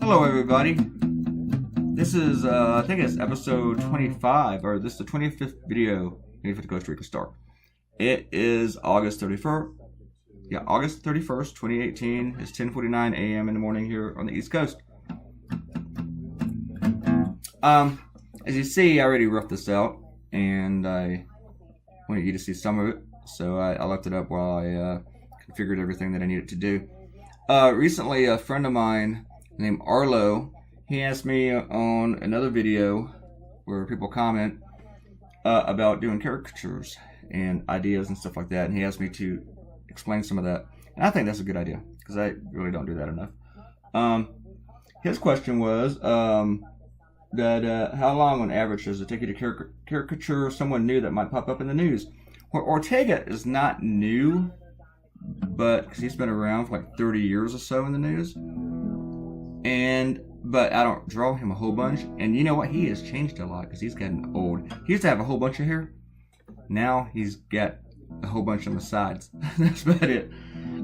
Hello, everybody. This is, I think it's episode 25, or this is the 25th video made for the Costa Rica Star. It is August 31st. Yeah, August 31st, 2018. It's 10:49 a.m. in the morning here on the East Coast. As you see, I already roughed this out, and I wanted you to see some of it, so I left it up while I configured everything that I needed to do. Recently, a friend of mine named Arlo, he asked me on another video where people comment about doing caricatures and ideas and stuff like that, and he asked me to explain some of that. And I think that's a good idea because I really don't do that enough. His question was that how long on average does it take you to caricature someone new that might pop up in the news? Well, Ortega is not new, but because he's been around for like 30 years or so in the news. But I don't draw him a whole bunch. And you know what? He has changed a lot because he's getting old. He used to have a whole bunch of hair. Now he's got a whole bunch on the sides. That's about it.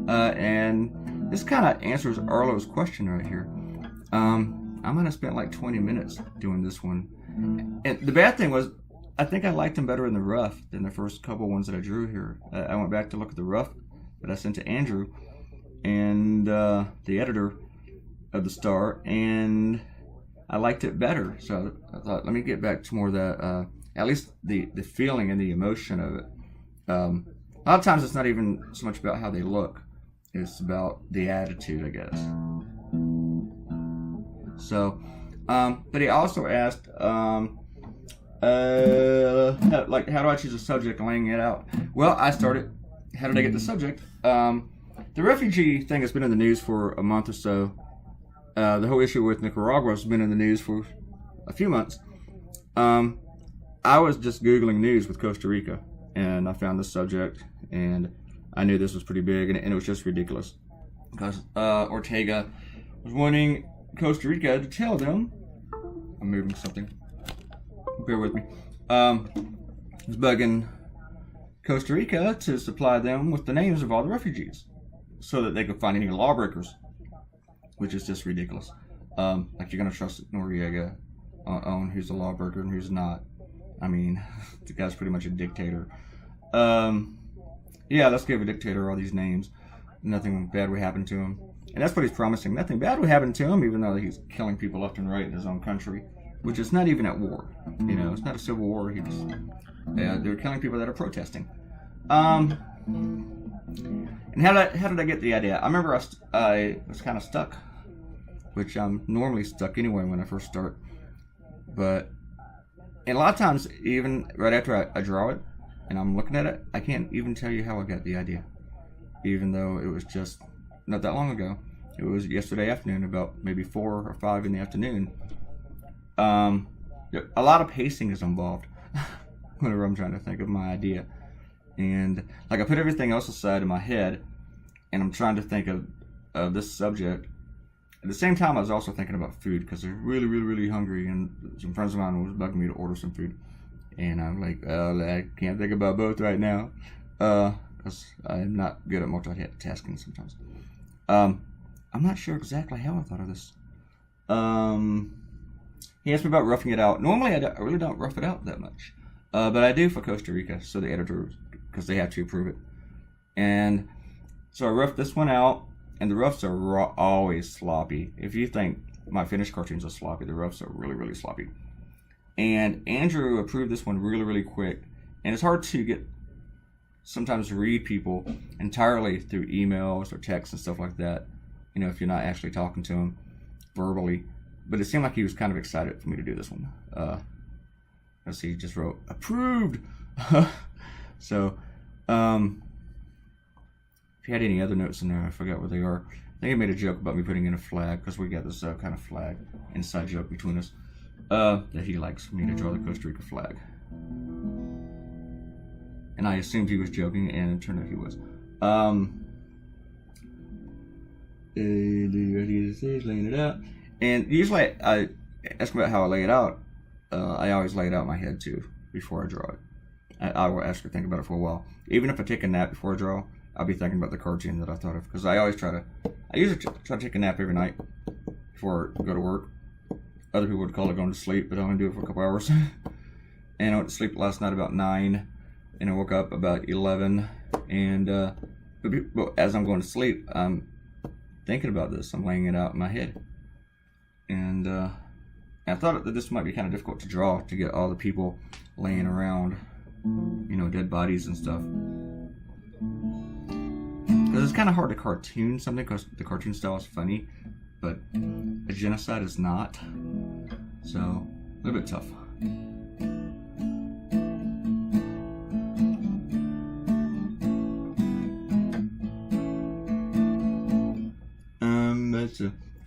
And this kind of answers Arlo's question right here. I'm going to spend like 20 minutes doing this one. And the bad thing was, I think I liked him better in the rough than the first couple ones that I drew here. I went back to look at the rough that I sent to Andrew and the editor of the Star, and I liked it better. So I thought, let me get back to more of that, at least the feeling and the emotion of it. A lot of times it's not even so much about how they look, it's about the attitude, I guess. So, but he also asked, like, how do I choose a subject, laying it out? Well, I started, how did I get the subject? The refugee thing has been in the news for a month or so. The whole issue with Nicaragua has been in the news for a few months. I was just Googling news with Costa Rica, and I found this subject, and I knew this was pretty big, and it was just ridiculous. Because Ortega was wanting Costa Rica to tell them, I'm moving something, bear with me, was bugging Costa Rica to supply them with the names of all the refugees so that they could find any lawbreakers, which is just ridiculous. Like, you're gonna trust Ortega on who's a lawbreaker and who's not. I mean, the guy's pretty much a dictator. Yeah, let's give a dictator all these names. Nothing bad would happen to him. And that's what he's promising. Nothing bad would happen to him, even though he's killing people left and right in his own country, which is not even at war. You know, it's not a civil war. They're killing people that are protesting. And how did I get the idea? I remember I was kind of stuck, which I'm normally stuck anyway when I first start. And a lot of times, even right after I draw it and I'm looking at it, I can't even tell you how I got the idea, even though it was just not that long ago. It was yesterday afternoon, about maybe 4 or 5 in the afternoon. A lot of pacing is involved whenever I'm trying to think of my idea. And like, I put everything else aside in my head, and I'm trying to think of this subject. At the same time, I was also thinking about food because I was really, really, really hungry, and some friends of mine was bugging me to order some food. And I'm like, I can't think about both right now because I'm not good at multitasking sometimes. I'm not sure exactly how I thought of this. He asked me about roughing it out. Normally, I really don't rough it out that much. But I do for Costa Rica, so the editors, because they have to approve it. And so I roughed this one out, and the roughs are always sloppy. If you think my finished cartoons are sloppy, the roughs are really, really sloppy. And Andrew approved this one really, really quick. And it's hard to sometimes read people entirely through emails or texts and stuff like that, you know, if you're not actually talking to them verbally. But it seemed like he was kind of excited for me to do this one. As he just wrote, approved! So, if you had any other notes in there, I forgot what they are. I think he made a joke about me putting in a flag, because we got this kind of flag, inside joke between us, that he likes me to draw the Costa Rica flag. And I assumed he was joking, and it turned out he was. Laying it out. And usually I ask about how I lay it out. I always lay it out in my head too before I draw it. I will actually think about it for a while. Even if I take a nap before I draw, I'll be thinking about the cartoon that I thought of, because I usually try to take a nap every night before I go to work. Other people would call it going to sleep, but I only do it for a couple hours. And I went to sleep last night about 9, and I woke up about 11. And but as I'm going to sleep, I'm thinking about this. I'm laying it out in my head. And I thought that this might be kind of difficult to draw, to get all the people laying around, dead bodies and stuff. Because it's kind of hard to cartoon something, because the cartoon style is funny, but a genocide is not. So, a little bit tough.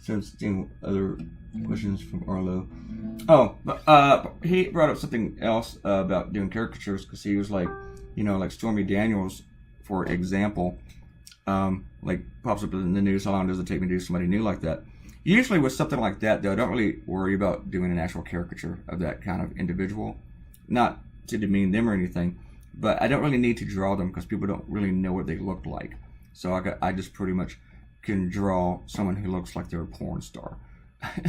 Let's see other questions from Arlo. Oh, he brought up something else about doing caricatures, because he was like, like Stormy Daniels, for example, like pops up in the news. How long does it take me to do somebody new like that? Usually with something like that, though, I don't really worry about doing an actual caricature of that kind of individual. Not to demean them or anything, but I don't really need to draw them, because people don't really know what they look like. So I just pretty much can draw someone who looks like they're a porn star.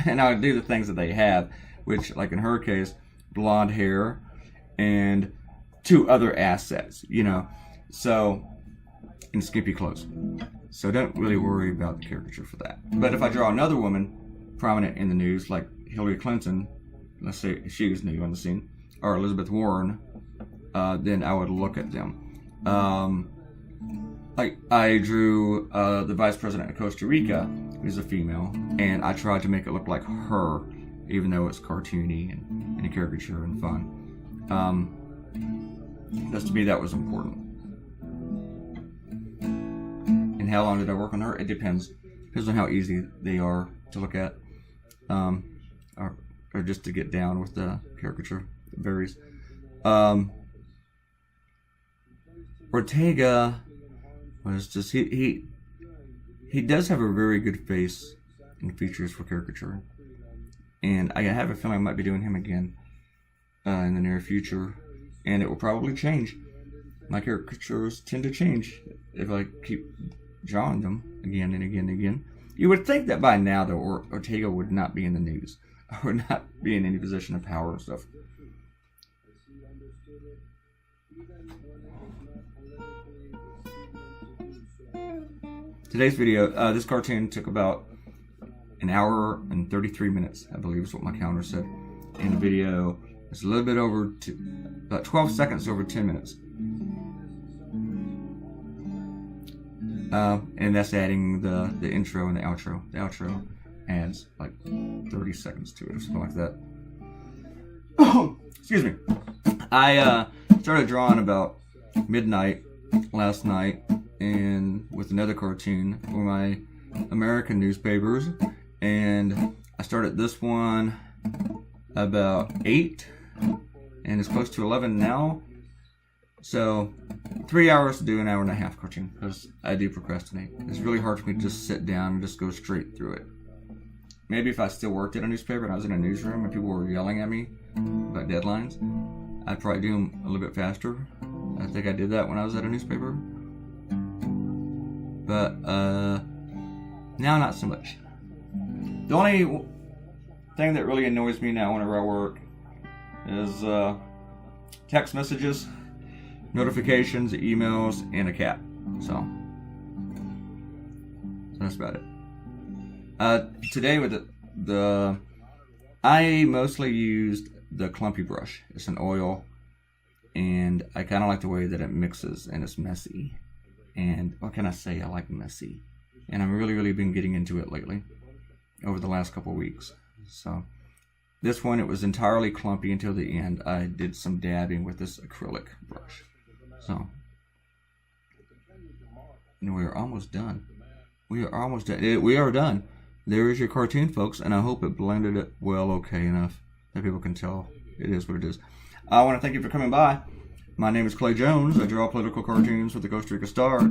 And I'll do the things that they have, which, like in her case, blonde hair and 2 other assets, so, and skimpy clothes. So don't really worry about the caricature for that. But if I draw another woman prominent in the news, like Hillary Clinton, let's say she was new on the scene, or Elizabeth Warren, then I would look at them. I drew the vice president of Costa Rica, who's a female, and I tried to make it look like her, even though it's cartoony and a caricature and fun. Because to me that was important. And how long did I work on her? It depends. Depends on how easy they are to look at, or just to get down with the caricature. It varies. Ortega was just he does have a very good face and features for caricature, and I have a feeling I might be doing him again in the near future, and it will probably change. My caricatures tend to change if I keep drawing them again and again and again. You would think that by now, though, Ortega would not be in the news, or not be in any position of power and stuff. Today's video, this cartoon took about an hour and 33 minutes, I believe is what my calendar said. And the video is a little bit over, about 12 seconds over 10 minutes. And that's adding the intro and the outro. The outro adds like 30 seconds to it or something like that. Oh, excuse me. I started drawing about midnight last night, and with another cartoon for my American newspapers, and I started this one about 8, and it's close to 11 now. So 3 hours to do an hour and a half cartoon, because I do procrastinate. It's really hard for me to just sit down and just go straight through it. Maybe if I still worked at a newspaper and I was in a newsroom and people were yelling at me about deadlines, I'd probably do them a little bit faster. I think I did that when I was at a newspaper. But now not so much. The only thing that really annoys me now whenever I work is text messages, notifications, emails, and a cat. So that's about it. Today with I mostly used the clumpy brush. It's an oil, and I kind of like the way that it mixes, and it's messy. And what can I say? I like messy. And I've really been getting into it lately, over the last couple of weeks. So this one, it was entirely clumpy until the end. I did some dabbing with this acrylic brush. So, and we are almost done. We are almost done. We are done. There is your cartoon, folks, and I hope it blended it well okay enough that people can tell it is what it is. I want to thank you for coming by. My name is Clay Jones. I draw political cartoons with the Costa Rica Star.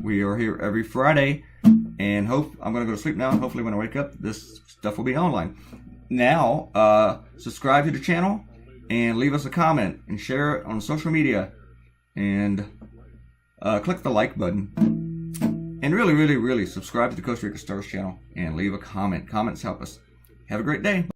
We are here every Friday, and I'm going to go to sleep now. Hopefully when I wake up, this stuff will be online. Now, subscribe to the channel, and leave us a comment, and share it on social media, and click the like button. And really subscribe to the Costa Rica Stars channel, and leave a comment. Comments help us. Have a great day.